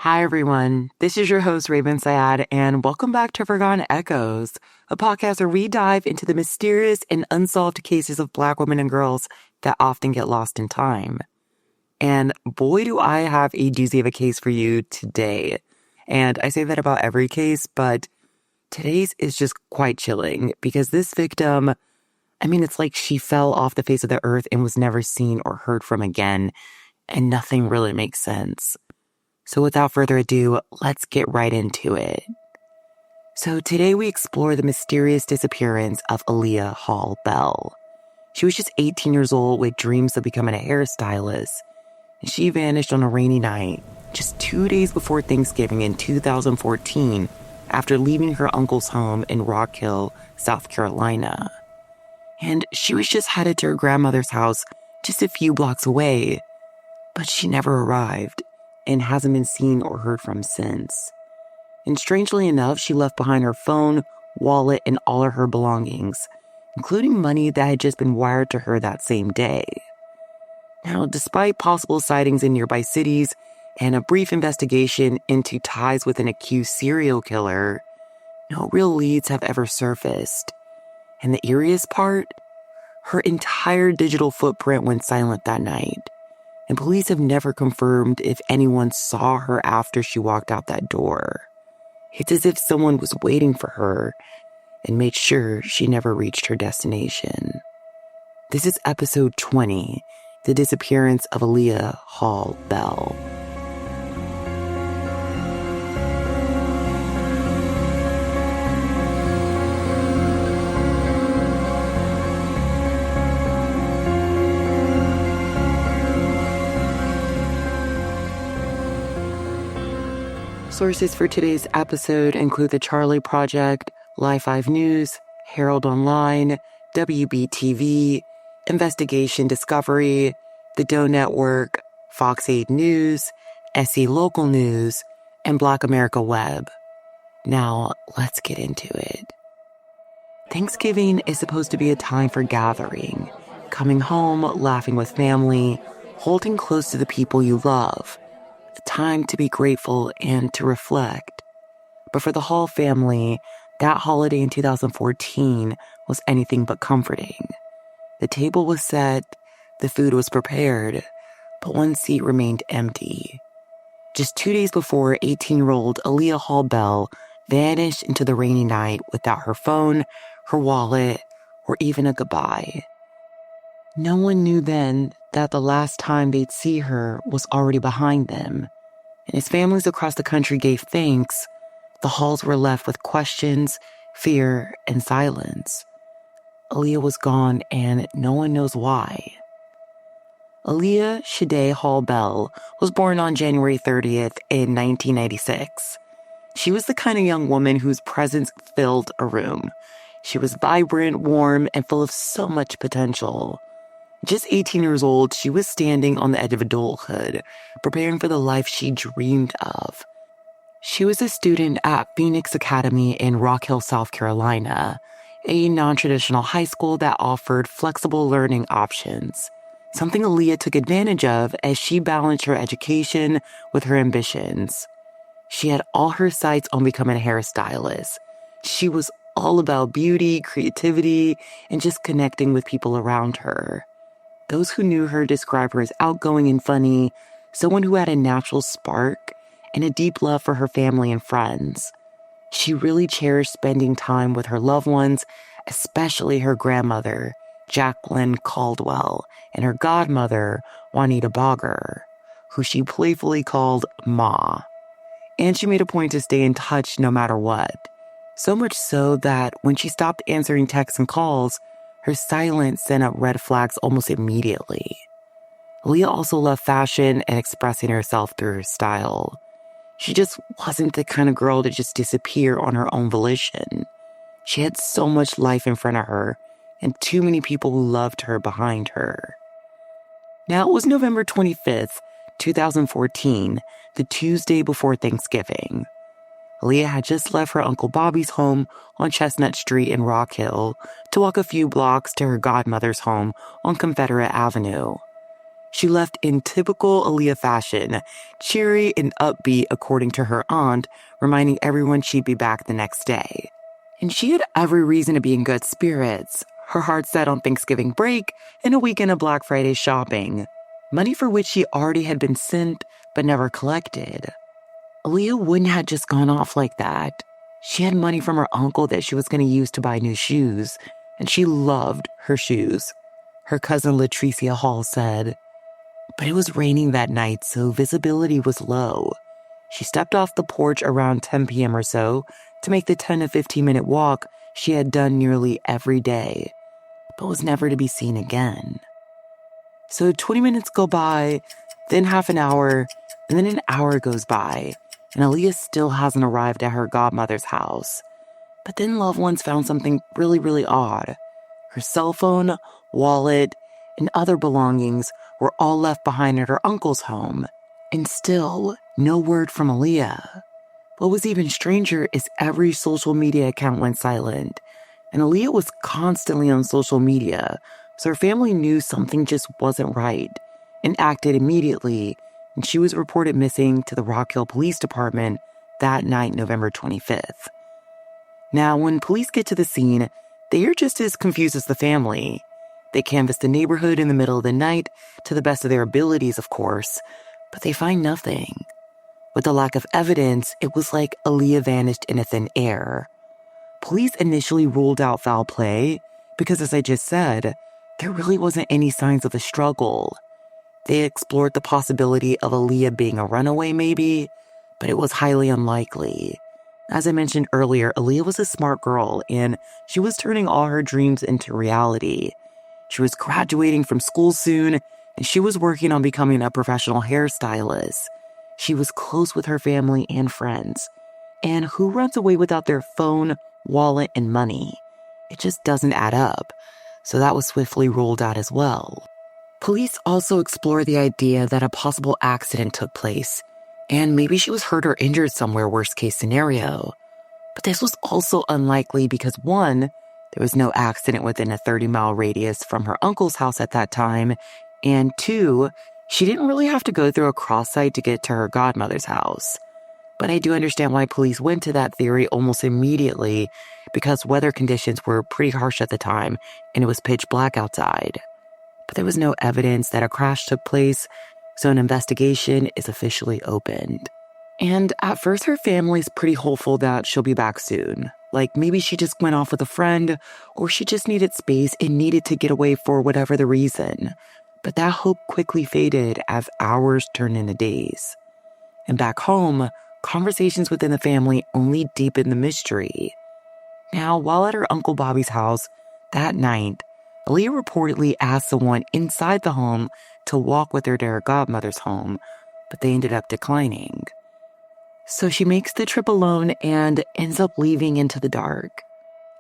Hi, everyone. This is your host, Raven Syed, and welcome back to Forgotten Echoes, a podcast where we dive into the mysterious and unsolved cases of Black women and girls that often get lost in time. And boy, do I have a doozy of a case for you today. And I say that about every case, but today's is just quite chilling because this victim, it's like she fell off the face of the earth and was never seen or heard from again, and nothing really makes sense. So without further ado, let's get right into it. So today we explore the mysterious disappearance of Aaliyah Hall Bell. She was just 18 years old with dreams of becoming a hairstylist, and she vanished on a rainy night just 2 days before Thanksgiving in 2014 after leaving her uncle's home in Rock Hill, South Carolina. And she was just headed to her grandmother's house just a few blocks away, but she never arrived and hasn't been seen or heard from since. And strangely enough, she left behind her phone, wallet, and all of her belongings, including money that had just been wired to her that same day. Now, despite possible sightings in nearby cities and a brief investigation into ties with an accused serial killer, no real leads have ever surfaced. And the eeriest part? Her entire digital footprint went silent that night, and police have never confirmed if anyone saw her after she walked out that door. It's as if someone was waiting for her and made sure she never reached her destination. This is episode 20, The Disappearance of Aaliyah Hall Bell. Sources for today's episode include The Charlie Project, Live 5 News, Herald Online, WBTV, Investigation Discovery, the Doe Network, Fox 8 News, SC Local News, and Black America Web. Now, let's get into it. Thanksgiving is supposed to be a time for gathering, coming home, laughing with family, holding close to the people you love. A time to be grateful and to reflect. But for the Hall family, that holiday in 2014 was anything but comforting. The table was set, the food was prepared, but one seat remained empty. Just 2 days before, 18-year-old Aaliyah Hall Bell vanished into the rainy night without her phone, her wallet, or even a goodbye. No one knew then that the last time they'd see her was already behind them. And as families across the country gave thanks, the Halls were left with questions, fear, and silence. Aaliyah was gone, and no one knows why. Aaliyah Shade Hall Bell was born on January 30th in 1996. She was the kind of young woman whose presence filled a room. She was vibrant, warm, and full of so much potential. Just 18 years old, she was standing on the edge of adulthood, preparing for the life she dreamed of. She was a student at Phoenix Academy in Rock Hill, South Carolina, a non-traditional high school that offered flexible learning options, something Aaliyah took advantage of as she balanced her education with her ambitions. She had all her sights on becoming a hairstylist. She was all about beauty, creativity, and just connecting with people around her. Those who knew her described her as outgoing and funny, someone who had a natural spark and a deep love for her family and friends. She really cherished spending time with her loved ones, especially her grandmother, Jacqueline Caldwell, and her godmother, Juanita Bogger, who she playfully called Ma. And she made a point to stay in touch no matter what. So much so that when she stopped answering texts and calls, her silence sent up red flags almost immediately. Aaliyah also loved fashion and expressing herself through her style. She just wasn't the kind of girl to just disappear on her own volition. She had so much life in front of her and too many people who loved her behind her. Now, it was November 25th, 2014, the Tuesday before Thanksgiving. Aaliyah had just left her Uncle Bobby's home on Chestnut Street in Rock Hill to walk a few blocks to her godmother's home on Confederate Avenue. She left in typical Aaliyah fashion, cheery and upbeat according to her aunt, reminding everyone she'd be back the next day. And she had every reason to be in good spirits. Her heart set on Thanksgiving break and a weekend of Black Friday shopping, money for which she already had been sent but never collected. Aaliyah wouldn't have just gone off like that. She had money from her uncle that she was going to use to buy new shoes, and she loved her shoes. Her cousin Latricia Hall said, but it was raining that night, so visibility was low. She stepped off the porch around 10 p.m. or so to make the 10 to 15-minute walk she had done nearly every day, but was never to be seen again. So 20 minutes go by, then half an hour, and then an hour goes by, and Aaliyah still hasn't arrived at her godmother's house. But then loved ones found something really, really odd. Her cell phone, wallet, and other belongings were all left behind at her uncle's home. And still, no word from Aaliyah. What was even stranger is every social media account went silent. And Aaliyah was constantly on social media, so her family knew something just wasn't right and acted immediately, and she was reported missing to the Rock Hill Police Department that night, November 25th. Now, when police get to the scene, they are just as confused as the family. They canvass the neighborhood in the middle of the night, to the best of their abilities, of course, but they find nothing. With the lack of evidence, it was like Aaliyah vanished in a thin air. Police initially ruled out foul play because, as I just said, there really wasn't any signs of a struggle. They explored the possibility of Aaliyah being a runaway, maybe, but it was highly unlikely. As I mentioned earlier, Aaliyah was a smart girl, and she was turning all her dreams into reality. She was graduating from school soon, and she was working on becoming a professional hairstylist. She was close with her family and friends. And who runs away without their phone, wallet, and money? It just doesn't add up. So that was swiftly ruled out as well. Police also explored the idea that a possible accident took place, and maybe she was hurt or injured somewhere, worst case scenario. But this was also unlikely because, one, there was no accident within a 30-mile radius from her uncle's house at that time, and two, she didn't really have to go through a cross site to get to her godmother's house. But I do understand why police went to that theory almost immediately, because weather conditions were pretty harsh at the time and it was pitch black outside. But there was no evidence that a crash took place, so an investigation is officially opened. And at first, her family's pretty hopeful that she'll be back soon. Like maybe she just went off with a friend, or she just needed space and needed to get away for whatever the reason. But that hope quickly faded as hours turned into days. And back home, conversations within the family only deepened the mystery. Now, while at her Uncle Bobby's house that night, Aaliyah reportedly asked someone inside the home to walk with her to her godmother's home, but they ended up declining. So she makes the trip alone and ends up leaving into the dark.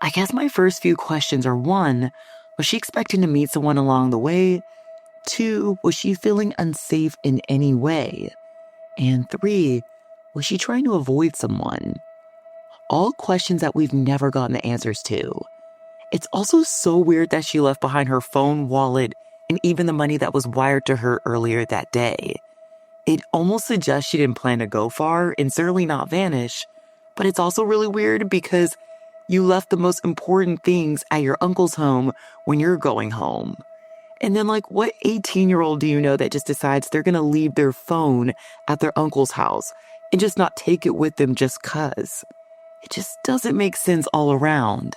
I guess my first few questions are, one, was she expecting to meet someone along the way? Two, was she feeling unsafe in any way? And three, was she trying to avoid someone? All questions that we've never gotten the answers to. It's also so weird that she left behind her phone, wallet, and even the money that was wired to her earlier that day. It almost suggests she didn't plan to go far and certainly not vanish, but it's also really weird because you left the most important things at your uncle's home when you're going home. And then, like, what 18-year-old do you know that just decides they're going to leave their phone at their uncle's house and just not take it with them just 'cause? It just doesn't make sense all around.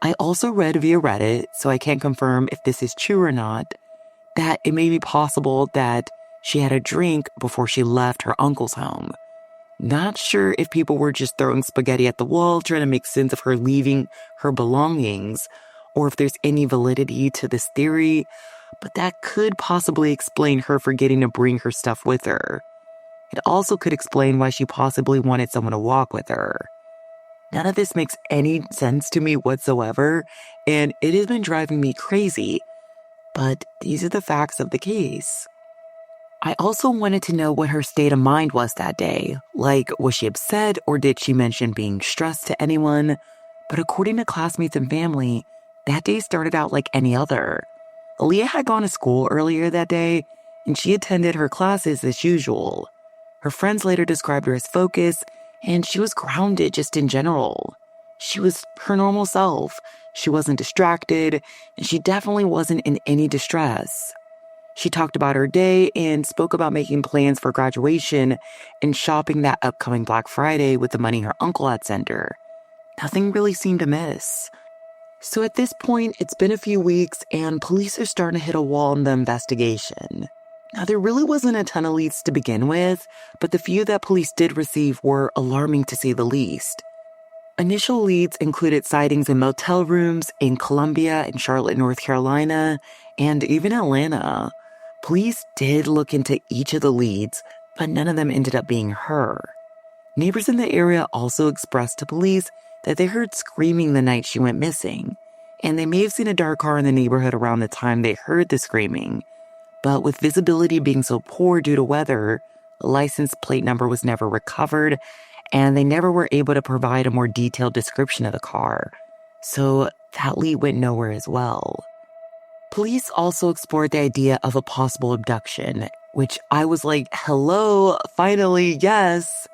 I also read via Reddit, so I can't confirm if this is true or not, that it may be possible that she had a drink before she left her uncle's home. Not sure if people were just throwing spaghetti at the wall trying to make sense of her leaving her belongings, or if there's any validity to this theory, but that could possibly explain her forgetting to bring her stuff with her. It also could explain why she possibly wanted someone to walk with her. None of this makes any sense to me whatsoever, and it has been driving me crazy, but these are the facts of the case. I also wanted to know what her state of mind was that day. Like, was she upset or did she mention being stressed to anyone? But according to classmates and family, that day started out like any other. Aaliyah had gone to school earlier that day, and she attended her classes as usual. Her friends later described her as focused, and she was grounded just in general. She was her normal self. She wasn't distracted, and she definitely wasn't in any distress. She talked about her day and spoke about making plans for graduation and shopping that upcoming Black Friday with the money her uncle had sent her. Nothing really seemed amiss. So at this point, it's been a few weeks and police are starting to hit a wall in the investigation. Now, there really wasn't a ton of leads to begin with, but the few that police did receive were alarming to say the least. Initial leads included sightings in motel rooms in Columbia and Charlotte, North Carolina, and even Atlanta. Police did look into each of the leads, but none of them ended up being her. Neighbors in the area also expressed to police that they heard screaming the night she went missing, and they may have seen a dark car in the neighborhood around the time they heard the screaming. But with visibility being so poor due to weather, the license plate number was never recovered, and they never were able to provide a more detailed description of the car. So that lead went nowhere as well. Police also explored the idea of a possible abduction, which I was like, hello, finally, yes.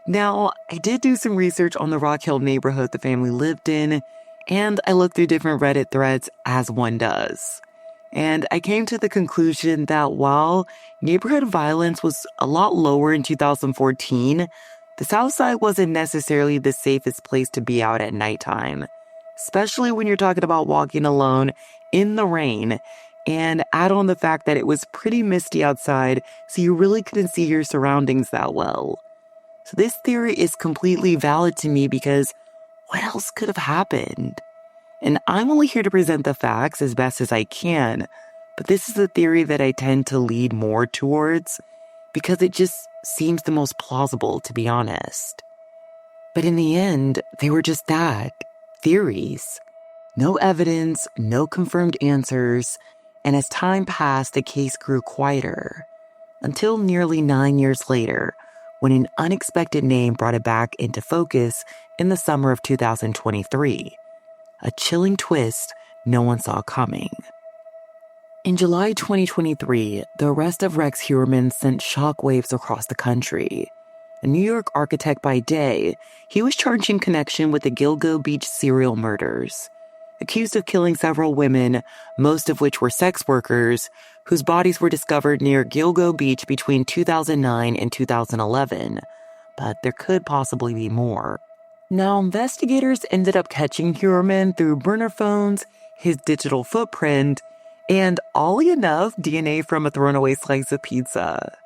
Now, I did do some research on the Rock Hill neighborhood the family lived in, and I looked through different Reddit threads as one does. And I came to the conclusion that while neighborhood violence was a lot lower in 2014, the South Side wasn't necessarily the safest place to be out at nighttime, especially when you're talking about walking alone in the rain, and add on the fact that it was pretty misty outside, so you really couldn't see your surroundings that well. So this theory is completely valid to me because what else could have happened? And I'm only here to present the facts as best as I can, but this is the theory that I tend to lead more towards because it just seems the most plausible, to be honest. But in the end, they were just that, theories. No evidence, no confirmed answers, and as time passed, the case grew quieter. Until nearly 9 years later, when an unexpected name brought it back into focus in the summer of 2023. A chilling twist no one saw coming. In July 2023, the arrest of Rex Heuermann sent shockwaves across the country. A New York architect by day, he was charged in connection with the Gilgo Beach serial murders. Accused of killing several women, most of which were sex workers, whose bodies were discovered near Gilgo Beach between 2009 and 2011. But there could possibly be more. Now, investigators ended up catching Heuermann through burner phones, his digital footprint, and oddly enough, DNA from a thrown-away slice of pizza.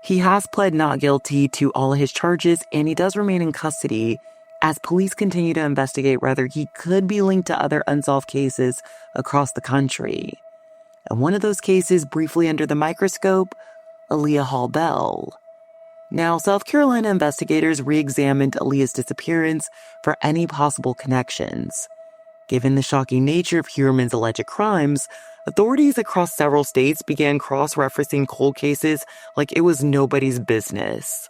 He has pled not guilty to all of his charges, and he does remain in custody as police continue to investigate whether he could be linked to other unsolved cases across the country. And one of those cases, briefly under the microscope, Aaliyah Hall Bell. Now, South Carolina investigators re-examined Aaliyah's disappearance for any possible connections. Given the shocking nature of Heuermann's alleged crimes, authorities across several states began cross-referencing cold cases like it was nobody's business.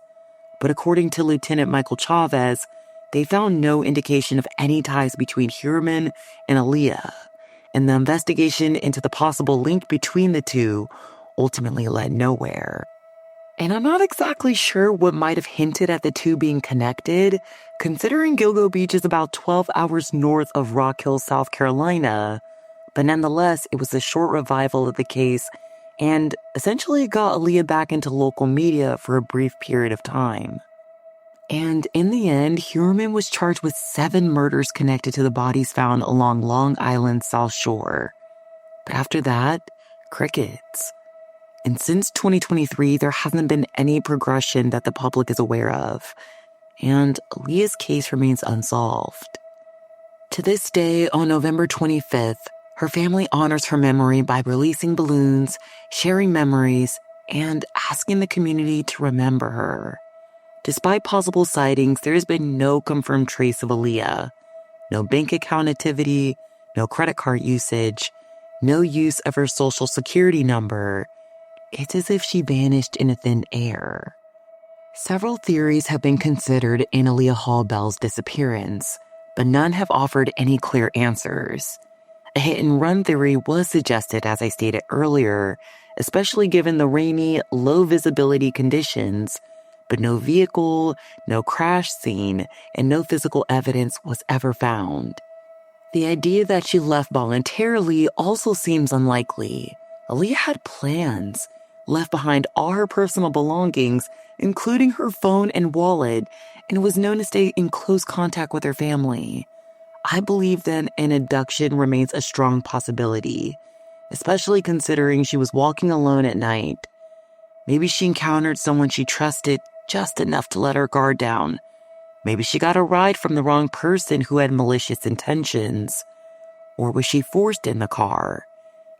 But according to Lieutenant Michael Chavez, they found no indication of any ties between Heuermann and Aaliyah, and the investigation into the possible link between the two ultimately led nowhere. And I'm not exactly sure what might have hinted at the two being connected, considering Gilgo Beach is about 12 hours north of Rock Hill, South Carolina. But nonetheless, it was a short revival of the case, and essentially it got Aaliyah back into local media for a brief period of time. And in the end, Heuermann was charged with 7 murders connected to the bodies found along Long Island's South Shore. But after that, crickets. And since 2023, there hasn't been any progression that the public is aware of. And Aaliyah's case remains unsolved. To this day, on November 25th, her family honors her memory by releasing balloons, sharing memories, and asking the community to remember her. Despite possible sightings, there has been no confirmed trace of Aaliyah. No bank account activity, no credit card usage, no use of her social security number. It's as if she vanished in a thin air. Several theories have been considered in Aaliyah Hall Bell's disappearance, but none have offered any clear answers. A hit-and-run theory was suggested, as I stated earlier, especially given the rainy, low visibility conditions. But no vehicle, no crash scene, and no physical evidence was ever found. The idea that she left voluntarily also seems unlikely. Aaliyah had plans, left behind all her personal belongings, including her phone and wallet, and was known to stay in close contact with her family. I believe that an abduction remains a strong possibility, especially considering she was walking alone at night. Maybe she encountered someone she trusted just enough to let her guard down. Maybe she got a ride from the wrong person who had malicious intentions. Or was she forced in the car?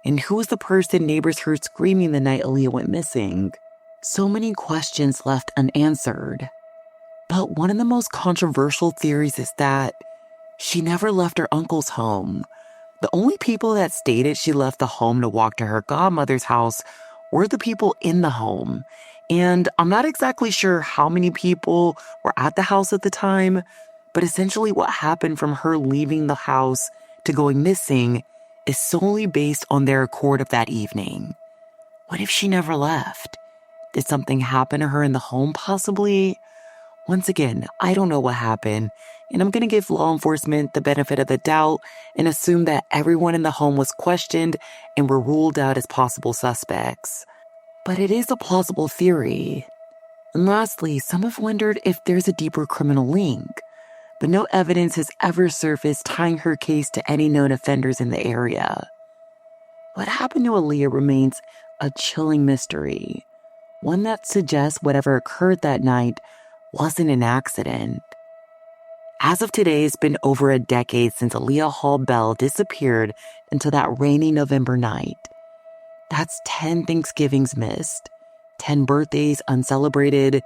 And who was the person neighbors heard screaming the night Aaliyah went missing? So many questions left unanswered. But one of the most controversial theories is that she never left her uncle's home. The only people that stated she left the home to walk to her godmother's house were the people in the home. And I'm not exactly sure how many people were at the house at the time, but essentially what happened from her leaving the house to going missing is solely based on their accord of that evening. What if she never left? Did something happen to her in the home possibly? Once again, I don't know what happened, and I'm going to give law enforcement the benefit of the doubt and assume that everyone in the home was questioned and were ruled out as possible suspects. But it is a plausible theory. And lastly, some have wondered if there's a deeper criminal link, but no evidence has ever surfaced tying her case to any known offenders in the area. What happened to Aaliyah remains a chilling mystery, one that suggests whatever occurred that night wasn't an accident. As of today, it's been over a decade since Aaliyah Hall Bell disappeared until that rainy November night. That's 10 Thanksgivings missed, 10 birthdays uncelebrated,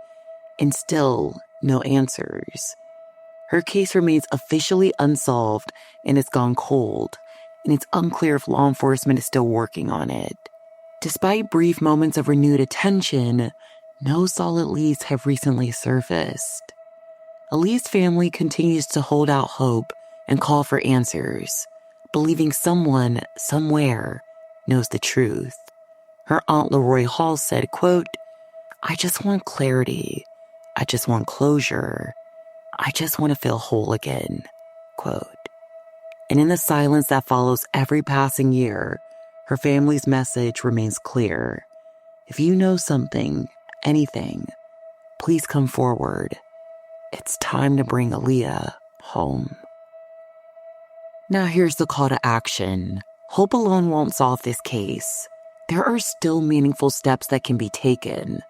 and still no answers. Her case remains officially unsolved and it's gone cold, and it's unclear if law enforcement is still working on it. Despite brief moments of renewed attention, no solid leads have recently surfaced. Aaliyah's family continues to hold out hope and call for answers, believing someone, somewhere, knows the truth. Her aunt Leroy Hall said, quote, "I just want clarity. I just want closure. I just want to feel whole again," quote. And in the silence that follows every passing year, her family's message remains clear. If you know something, anything, please come forward. It's time to bring Aaliyah home. Now here's the call to action. Hope alone won't solve this case. There are still meaningful steps that can be taken.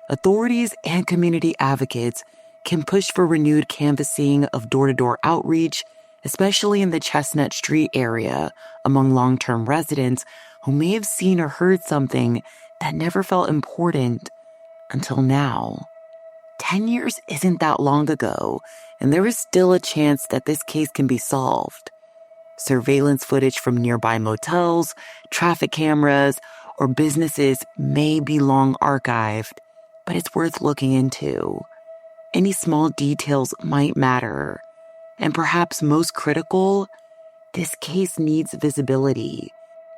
Authorities and community advocates can push for renewed canvassing of door-to-door outreach, especially in the Chestnut Street area among long-term residents who may have seen or heard something that never felt important until now. 10 years isn't that long ago, and there is still a chance that this case can be solved. Surveillance footage from nearby motels, traffic cameras, or businesses may be long archived, but it's worth looking into. Any small details might matter. And perhaps most critical, this case needs visibility.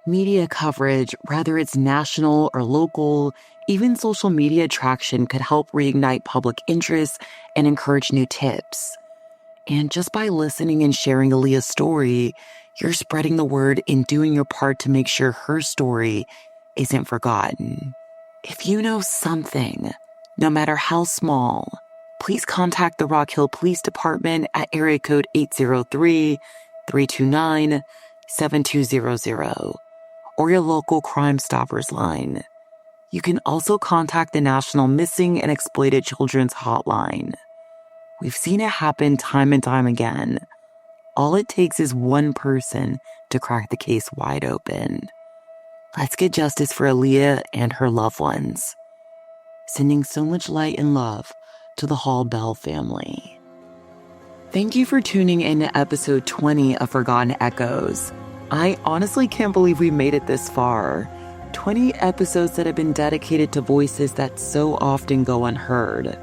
Media coverage, whether it's national or local, even social media traction could help reignite public interest and encourage new tips. And just by listening and sharing Aaliyah's story, you're spreading the word and doing your part to make sure her story isn't forgotten. If you know something, no matter how small, please contact the Rock Hill Police Department at area code 803-329-7200 or your local Crime Stoppers line. You can also contact the National Missing and Exploited Children's Hotline. We've seen it happen time and time again. All it takes is one person to crack the case wide open. Let's get justice for Aaliyah and her loved ones. Sending so much light and love to the Hall Bell family. Thank you for tuning in to episode 20 of Forgotten Echoes. I honestly can't believe we made it this far. 20 episodes that have been dedicated to voices that so often go unheard.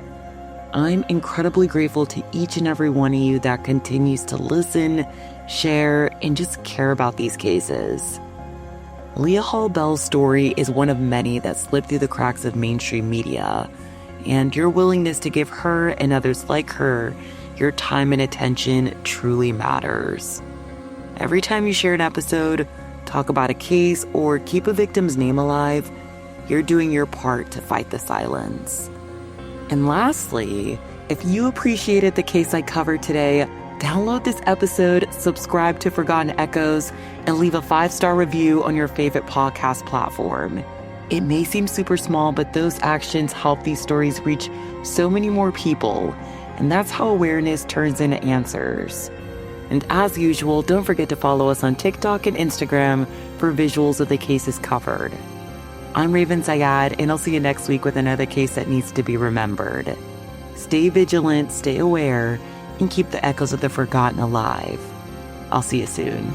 I'm incredibly grateful to each and every one of you that continues to listen, share, and just care about these cases. Leah Hall Bell's story is one of many that slipped through the cracks of mainstream media, and your willingness to give her and others like her your time and attention truly matters. Every time you share an episode, talk about a case, or keep a victim's name alive, you're doing your part to fight the silence. And lastly, if you appreciated the case I covered today, download this episode, subscribe to Forgotten Echoes, and leave a 5-star review on your favorite podcast platform. It may seem super small, but those actions help these stories reach so many more people, and that's how awareness turns into answers. And as usual, don't forget to follow us on TikTok and Instagram for visuals of the cases covered. I'm Raven Zayad, and I'll see you next week with another case that needs to be remembered. Stay vigilant, stay aware, and keep the echoes of the forgotten alive. I'll see you soon.